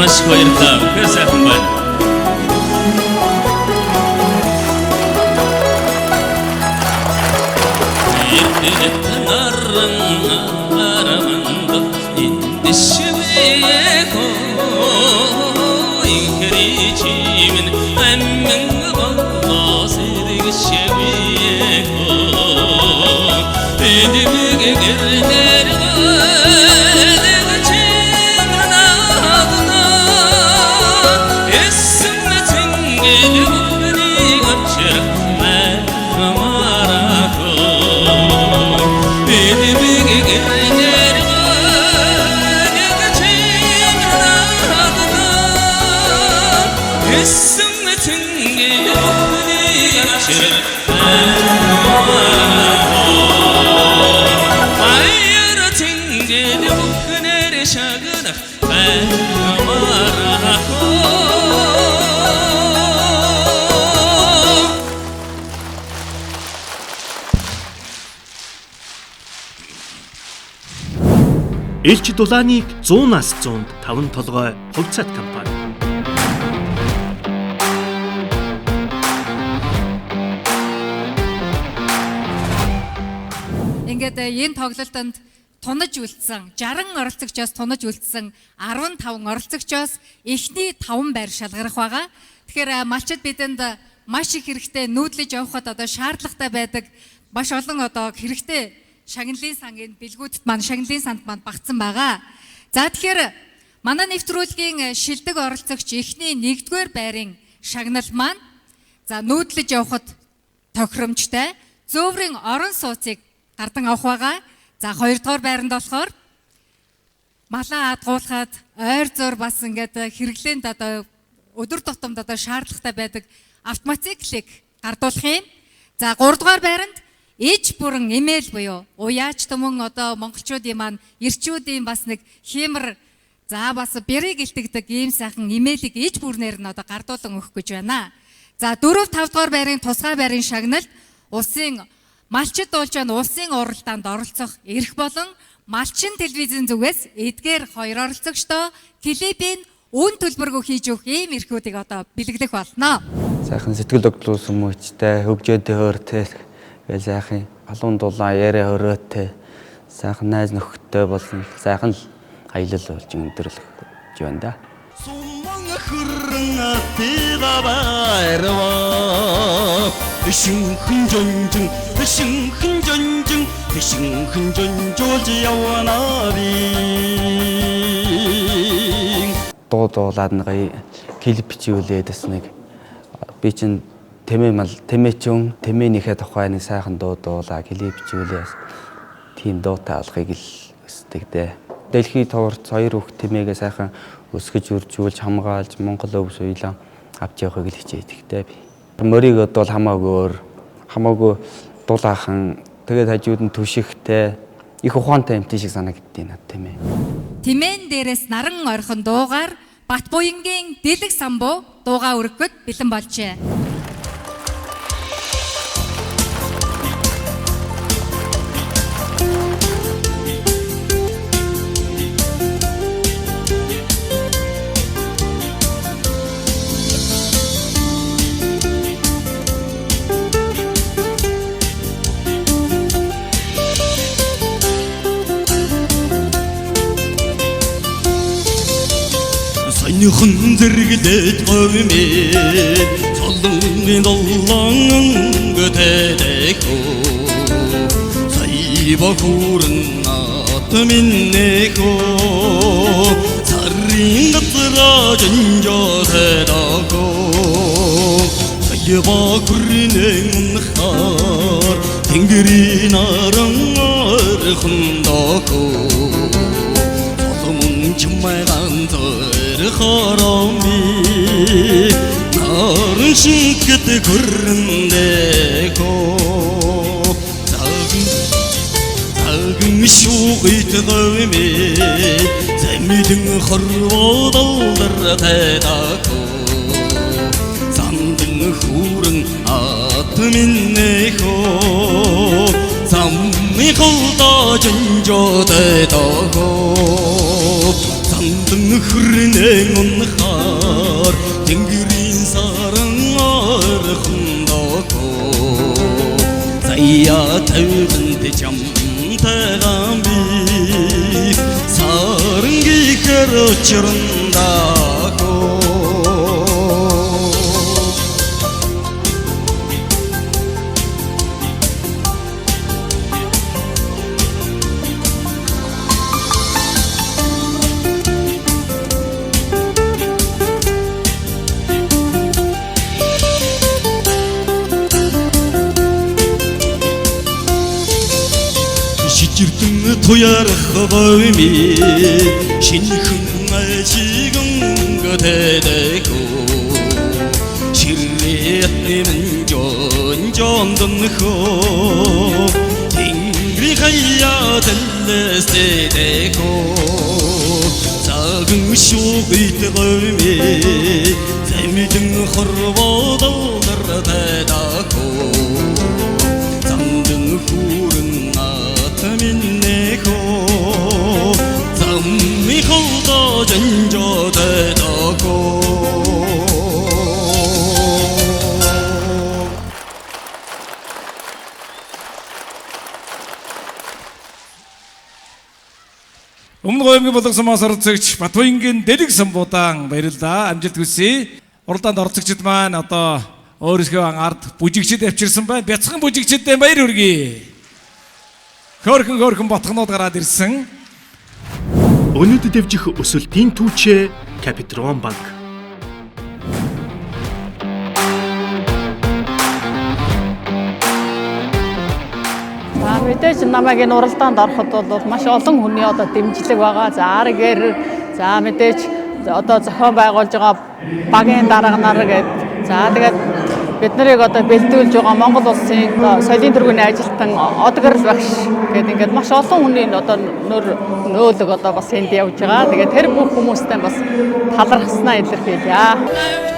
Маш баярлалаа. Сайхан байна. наран араманд индишвэко Элч дулааныг 100-аас 100-д 5 толгой хувьцаат компани. Ингээд энэ тоглолтод тунаж үлдсэн 60 оролцогчоос тунаж үлдсэн 15 оролцогчоос эхний 5 байр шалгарах байгаа. Тэгэхээр малчид бидэнд маш их хэрэгтэй нүүдлэж явахад одоо шаардлагатай байдаг маш олон одоо хэрэгтэй шагналын сангийн бэлгүүдэд маань шагналын санд маань багтсан байгаа. За тэгэхээр манай нэвтрүүлгийн шилдэг оролцогч эхний 1-р байрын шагнал маань за нүүдлэж явахад тохиромжтой зөөврийн орон сууцыг гардан авах байгаа. За 2-р байранд болохоор малаа адгуулахад ойр зур бас ингээд хэрэглээнд одоо өдөр тутамд одоо шаардлагатай байдаг автомотиклыг гардуулах юм. За 3-р байранд иж бүрэн имэйл буюу уяач түмэн одоо монголчуудын маань ирчүүдийн бас нэг хэмэр за бас бэрийг илтгэдэг ийм сайхан имэйлийг иж бүрнээр нь одоо гардуулан өгөх гэж байна. За 4-5 дугаар байрын тусгай байрын шагналд улсын малчид дуулжаан улсын уралдаанд оролцох эрх болон малчин телевизэн зүгээс эдгээр 2 оролцогчдоо клипийн үн төлбөргөө хийж өгөх ийм эрхүүдийг одоо бэлэглэх болно. Сайхан сэтгэл хөдлүүлсэн мөчтэй хөгжөөдөө хөөртэй сайхан алуун дулаан яриа хөрөөтэй сайхан найз нөхөдтэй болсон сайхан аялал болж өндөрлөх гэж байна да. Суман хөрөн атыга байрва бишинхэн жонжуулж явна би дуулаад нэг клип бичүүлээд бас нэг би чинь тэмээчүн тэмээнийхээ тухай нэг сайхан дуулаа клип бичүүлээ тийм дуутай алхахыг л хүсдэг дээ. Дэлхий товарт 2 хүүхд тэмээгээ сайхан өсгөж үржүүлж хамгаалж Монгол өвс уйлаа авч явахыг л хичээдэгтэй би. Мөрийг бол хамаагүй дулаахан тэгээд хажууд нь түшигтэй их ухаантай юм шиг санагддیں۔ Над тийм ээ. Тэмээн дээрээс наран орхон дуугаар Батбуянгийн Дэлэг самбуу дуугаа өргөхөд бэлэн болжээ. Саяхан зэрэглээд говьмээ солонгийн доллон götädekoo Saiba huurun atminnekoo Sarrin gatra janjotedakoo Saiba kurrinen unkhar Tengirin arangar khundakoo Solomun chummaygan Kharami narın şıkkıt kurrundeko Tagın şuğit gavmi Zemidin kharvadaldır qedako Sandın hurun atminneko Sammi kılda janjotedako Sandın hürrinen unkhar Tengirin sarıngar khundako Zayya tevdinti jam tegambi Sarıngi kerçirindako 투야르허버미 신흥을 지금 그대대고 실리는 존존던허 딩리 가야 될레세대고 작은 쇼의 뜨거움이 재미든 허러워도 날아대다고 잠든 후른 나타민네고 잠미호도 전조대다고 Өмнөгийн боловсромоос орцогч Батбаянгийн Дэлэг Самбуудан баярлалаа. Амжилт хүсье. Уралдаанд орцогчд маань одоо өөрсдөө ард бүжигчд авчирсан байна. Бяцхан бүжигчдэд баяр хүргэе. Хөөрхөн ботхнууд гараад ирсэн. Өнөд дэвжих өсөлтийн түүчээ Капитрон банк. Мэдээж намайг энэ уралдаанд ороход бол маш олон хүний одоо дэмжлэг байгаа. За аргээр за мэдээж одоо зохион байгуулж байгаа багийн дарга нар гээд за тэгээд бид нарыг одоо бэлдүүлж байгаа Монгол улсын соёлын тэргүүний ажилтан Одгорл багш гээд ингээд маш олон хүний одоо нөөлөг одоо бас энд явж байгаа. Тэгээд тэр бүх хүмүүстэй бас талархснаа илэрхийлье.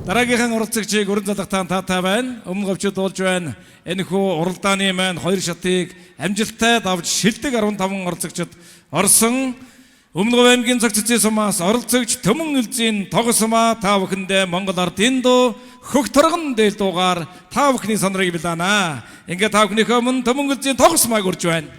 Дараагийн оролцогчийг өрн залгатаан таатай байна. Өмнө говьчд болж байна. Энэхүү уралдааны маань 2 шатыг амжилттай давж шилдэг 15 оролцогчд орсон. Өмнөг аймгийн цаг цэцгийн сумаас оролцогч Төмөн Үлзийн тогсомоо та бүхэндээ Монгол ардын дуу хөх торгон дээл дуугаар та бүхний сонирыг билаана. Ингээд та бүхнийхөө өмнө Төмөн Үлзийн тогсомоог урьж байна.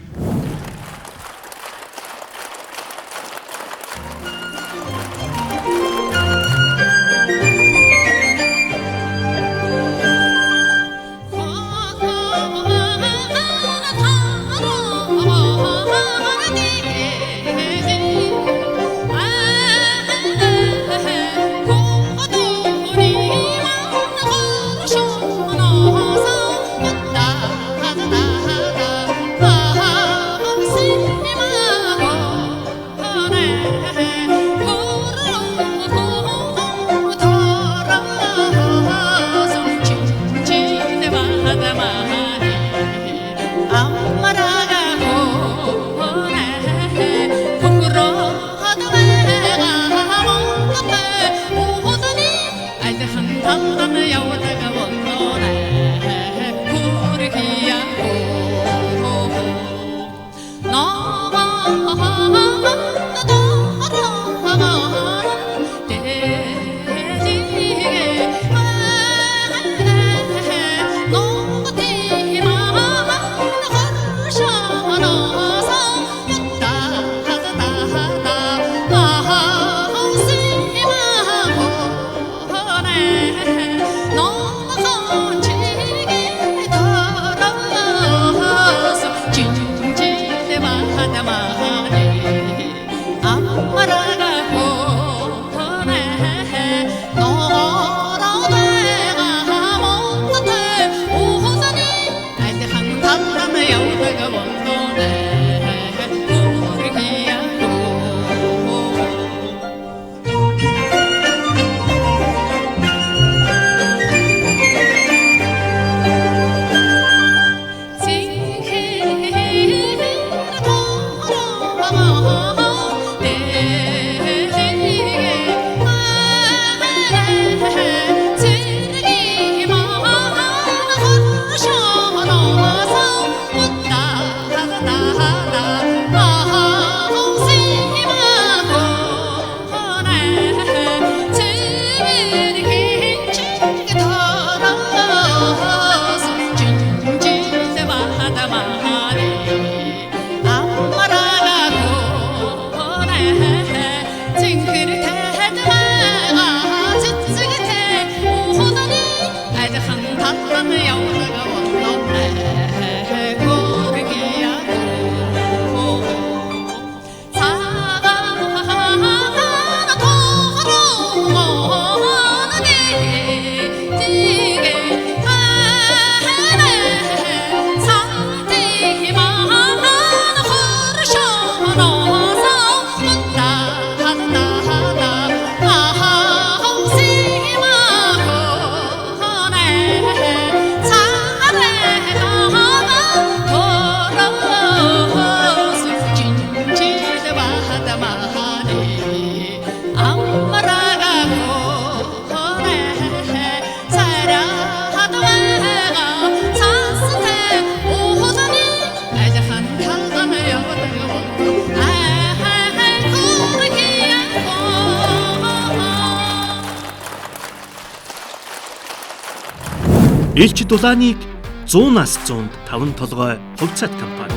Элч дулааныг 100-аас 100-д 5 толгой хувьцаат компани.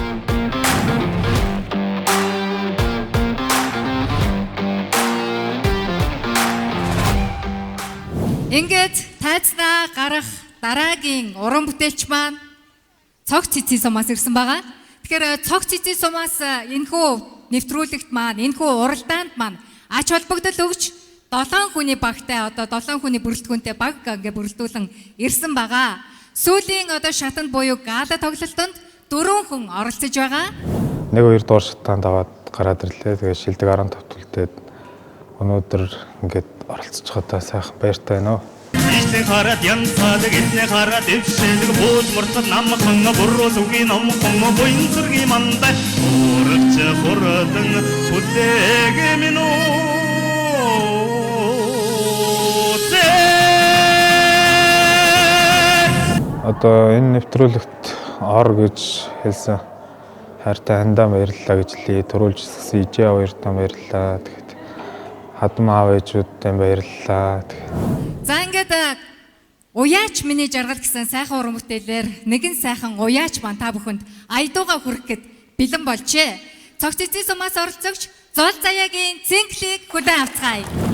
Ингээд тайзнаа гарах дараагийн уран бүтээлч маань цог цэцэн сумаас ирсэн байгаа. Тэгэхээр цог цэцэн сумаас энэхүү нэвтрүүлэгт маань, энэхүү уралдаанд маань ач холбогдол өгч 7 хүний багтай одоо 7 хүний бүрэлдэхүүнтэй баг ингээ бүрэлдүүлэн ирсэн байгаа. Сүүлийн одоо шатанд буюу гала тоглолтод 4 хүн оролцож байгаа. 1-2 дугаар шатанд аваад гараад ирлээ. Тэгээ шилдэг 15 төлтөд өнөөдөр ингээд оролцож байгаадаа сайхан баяртай байна. Ийшээ хараад янцаадаг эднээ хараад өвшөлөг бууз муртад намхан буруу сүгийн номхон буян зургийн мандай урагч хурдан хүлээг минь Одоо энэ нэвтрүүлэгт ор гэж хэлсэн хайртай хандаа баярлалаа гэж хэлье. Төрүүлж ирсэн ижээ хоёртаа баярлалаа. Тэгэхэд хадам аав ээжүүдтэй баярлалаа. За ингээд уяач миний жаргал гэсэн сайхан уран бүтээлээр нэгэн сайхан уяач маань та бүхэнд аядууга хүрэхэд бэлэн болжээ. Цог цэцэн сумаас оролцогч Зол Заяагийн цэнгэлийг хүлээн авцгаая.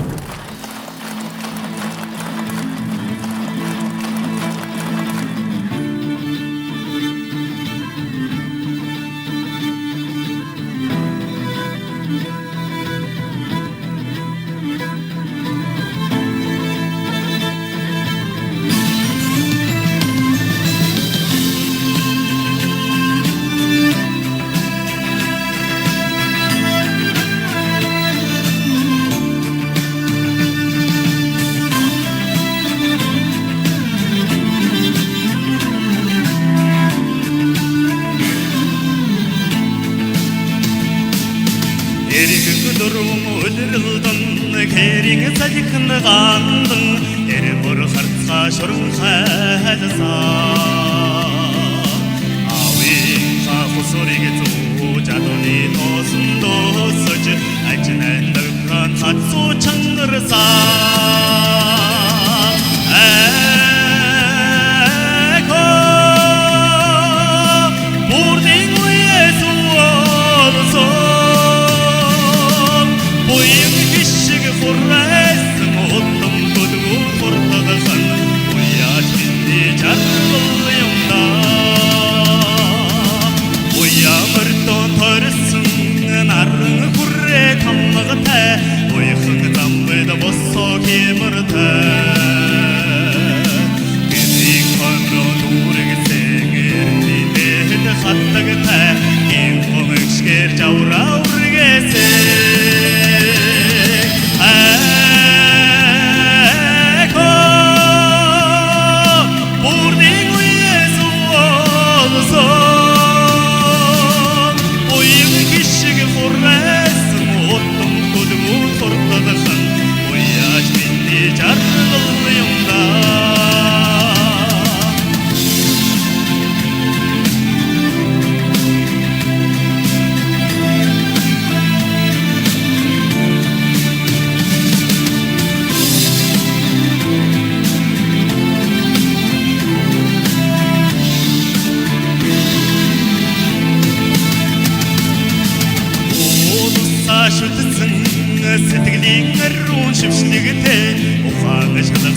Сэтгэлийн өрөөн шившлэгтэй ухаан ашиглах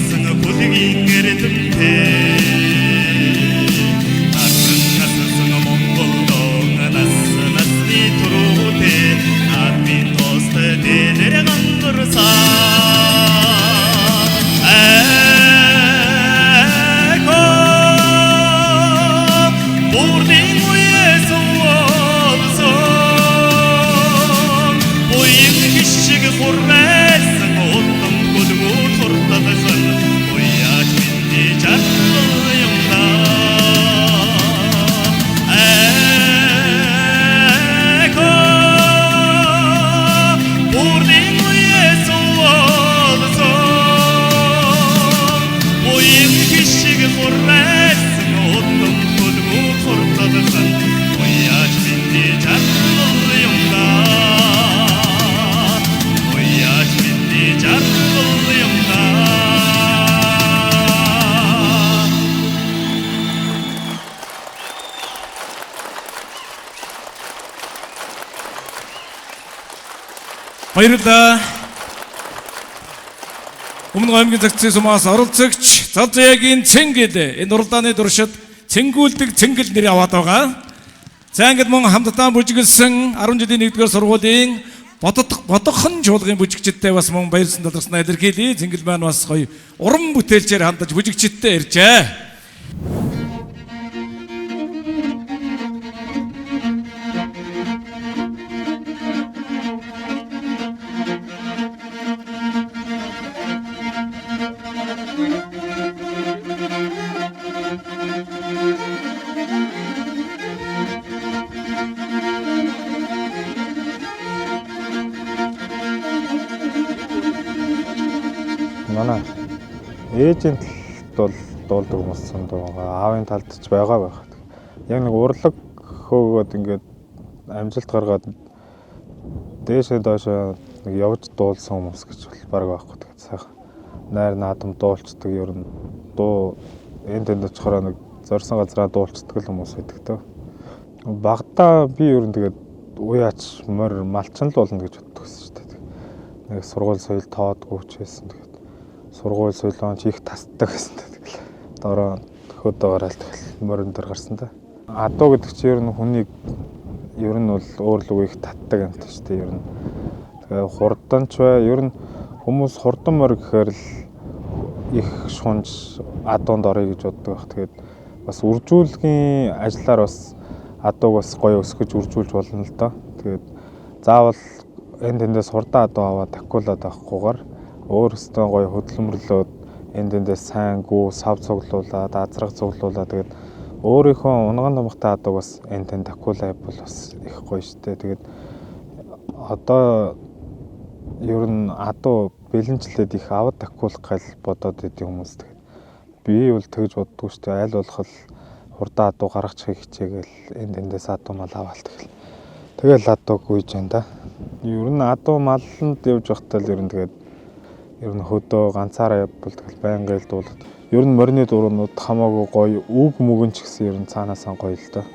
Баярлалаа. Өмнө аймгийн загцын сумаас оролцогч Залзаягийн Цэнгэл энэ уралдааны туршид цэнгүүлдэг цэнгэл нэр аваад байгаа. За ингээд мөн хамтдаа бүжиглсэн 10 жилийн 1-р сургуулийн бодохон чуулгын бүжигчдтэй бас мөн баярсан талархснаа илэрхийлье. Цэнгэл маань бас гоё уран бүтээлчээр хандаж бүжигчдтэй иржээ. Манай ээжийн талд бол дуулдаг хүмүүс сандуу байгаа. Аавын талд ч байгаа байх. Яг нэг урлаг хөөгөөд ингээд амжилт гаргаад дээшээ доошоо нэг явж дуулсан хүмүүс гэж баг байхгүй. Тэгээд сайхан найр наадам дуулцдаг ер нь дуу энд тэнд очихороо нэг зорьсон газараа дуулцдаг л хүмүүс байдаг таа. Багтаа би ер нь тэгээд уяач морь малчин л болно гэж боддог гэсэн шүү дээ. Нэг сургууль соёл тоодгүй ч байсан. Тэгээд сургууль соёлоонч их тасдаг гэсэн. Тэгэл дараа хөдөө гараал тэгэл морин дээр гарсан та. Адуу гэдэг чинь ер нь хүнийг ер нь бол өөр л их татдаг юм шүү дээ ер нь. Тэгээ хурданч бай ер нь хүмүүс хурдан морь гэхээр л их шунж адуунд орё гэж боддог байх. Тэгээд бас үржүүлгийн ажиллаар бас адууг бас гоё өсгөж үржүүлж болно л доо. Тэгээд заавал энд тэндээс хурдан адуу аваад такуулаад авахгүйгээр өөрөөсөө гоё хөдөлмөрлөөд энд тэндээс сайн гүү сав цуглуулад азраг цуглуулад тэгээд өөрийнхөө унган томхтой адууг бас энд тэнд такуулаа бол бас их гоё штэ. Тэгээд одоо ер нь адуу бэлэнчлээд их аваад такуулах гал бодоод идэв хүмүүс. Тэгээд би бол тэгж боддгоо штэ. Аль болох хурдан адуу гаргачихыг хичээгээл энд тэндээс адуу мал аваал тэгэл адууг үйж байна да. Ер нь адуу малланд явж байхдаа л ер нь тэгээд ер нь хөдөө ганцаараа явбал тэгэл байнга л дуулаад. Ер нь морины дуурнууд хамаагүй гоё үг мөгөн ч гэсэн ер нь цаанаасаа гоё л доо.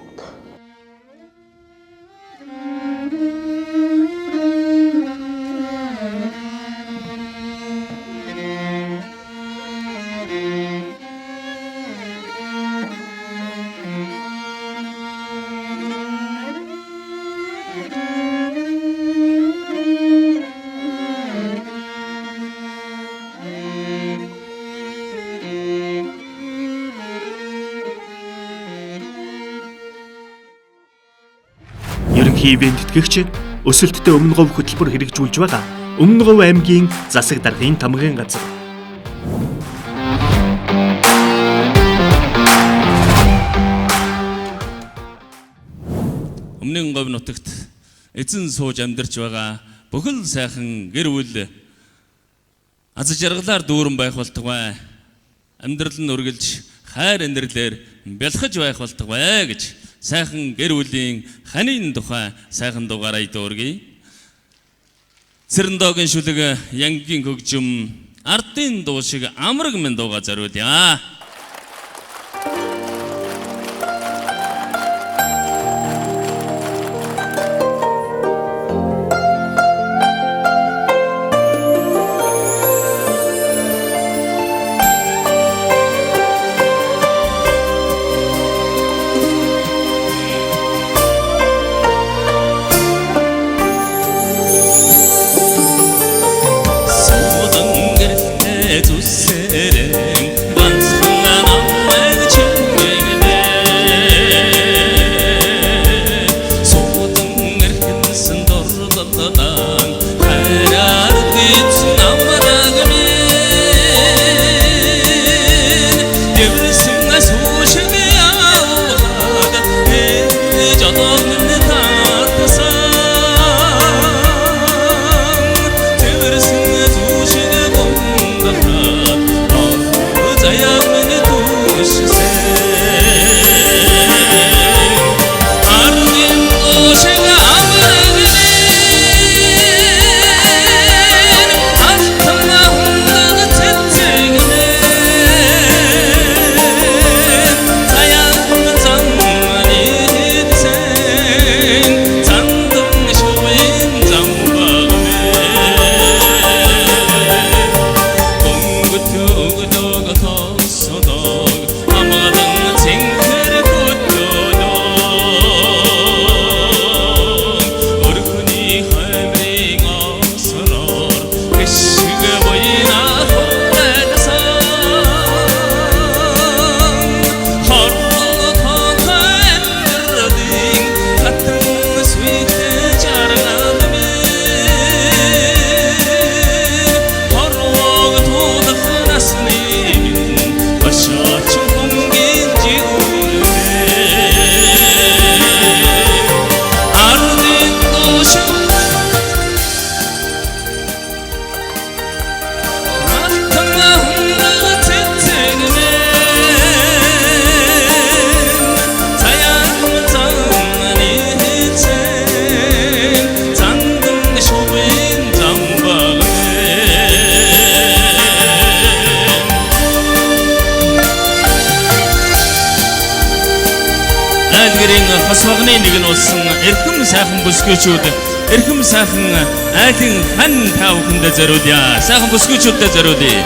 Ивент тэтгэгч өсөлттэй өмнө говь хөтөлбөр хэрэгжүүлж байгаа Өмнө Говь аймгийн засаг даргын тамгын газар. Өмнө Говь нутагт эзэн сууж амьдарч байгаа бүхэл сайхан гэр бүл аз жаргалаар дүүрэн байх болтугай. Амьдрал нь үргэлж хайр инэрлэр бэлхэж байх болтугай гэж сайхан гэр бүлийн ханийн тухай сайхан дугаараа дүүргэе. Цэрэндогийн шүлэг янгийн хөгжим ардын дуу шиг амраг минь дууга зориулъя. гэрийн хос багны нэг нь болсон эрхэм сайхан бүсгүйчүүд эрхэм сайхан айлын хан тавхандаа зориулъя. Сайхан бүсгүйчүүдэд зориулъя.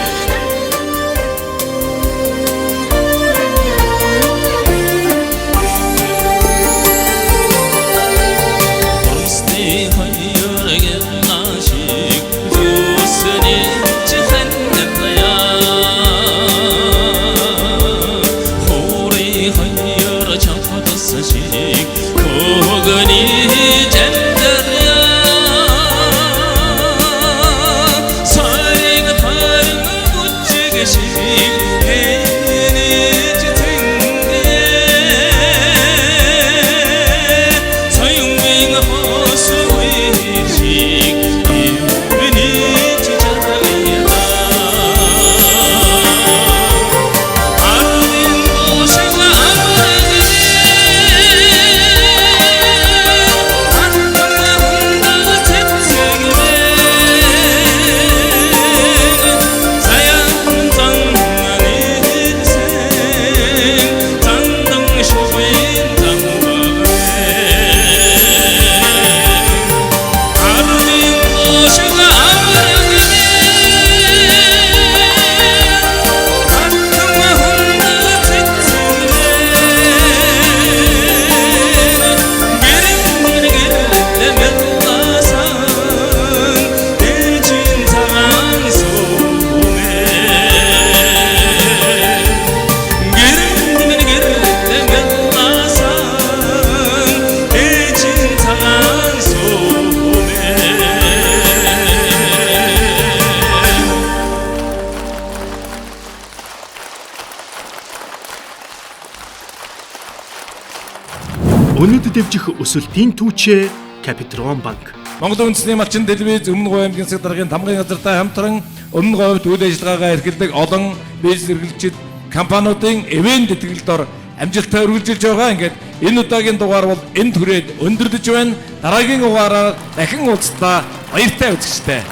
Өнөөдөр дэвжих өсөлтийн түүчээ Капитрон банк. Монгол үндэсний малчин телевиз Өмнө Говь аймгийн засаг даргын тамгын газартай хамтран Өмнө Говьд үйл ажиллагаагаа эрхэлдэг олон бизнес эрхлэгчид компаниудын ивент тэтгэлдор амжилттай үргэлжилж байгаа. Ингээд энэ удаагийн дугаар бол энэ түрээд өндөрлөж байна. Дараагийн дугаараар дахин уулзлаа. Баяртай үзэгчтэй.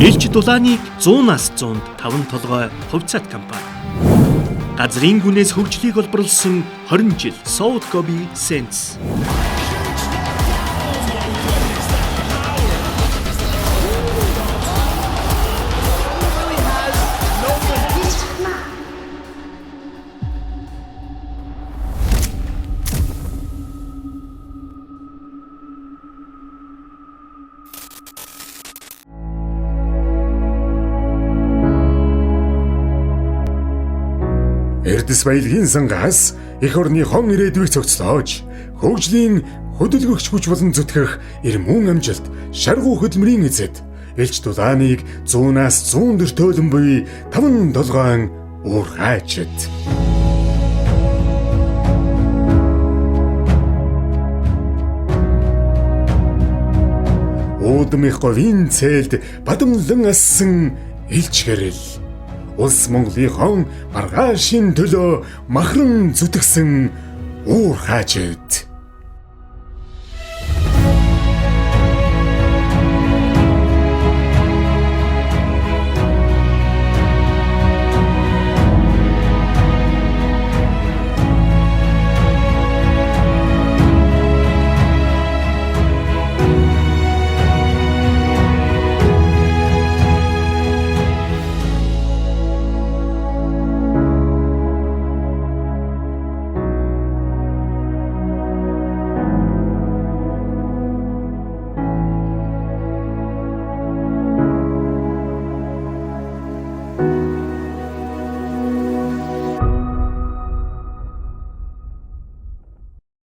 Элч дулааныг 100-аас 105 толгой хувьцаат компани. Газрын гүнээс хөгжлийг олборлсон 20 жил South Gobi Sense. Эрдэс баялагын сангаас эх орны хон ирээдүйг цогцлоож хөгжлийн хөдөлгөгч хүч болон зүтгэх эрмүүн амжилт шаргуу хөдөлмөрийн эзэд элч дулааныг 100-аас 100 төртөөлөн буй 5 толгойн уурхайчид. Уудмих говийн цээлд бадамлан ассан элч гэрэл. Улс Монголын хон маргаашийн төлөө махран зүтгэсэн уурхайчид.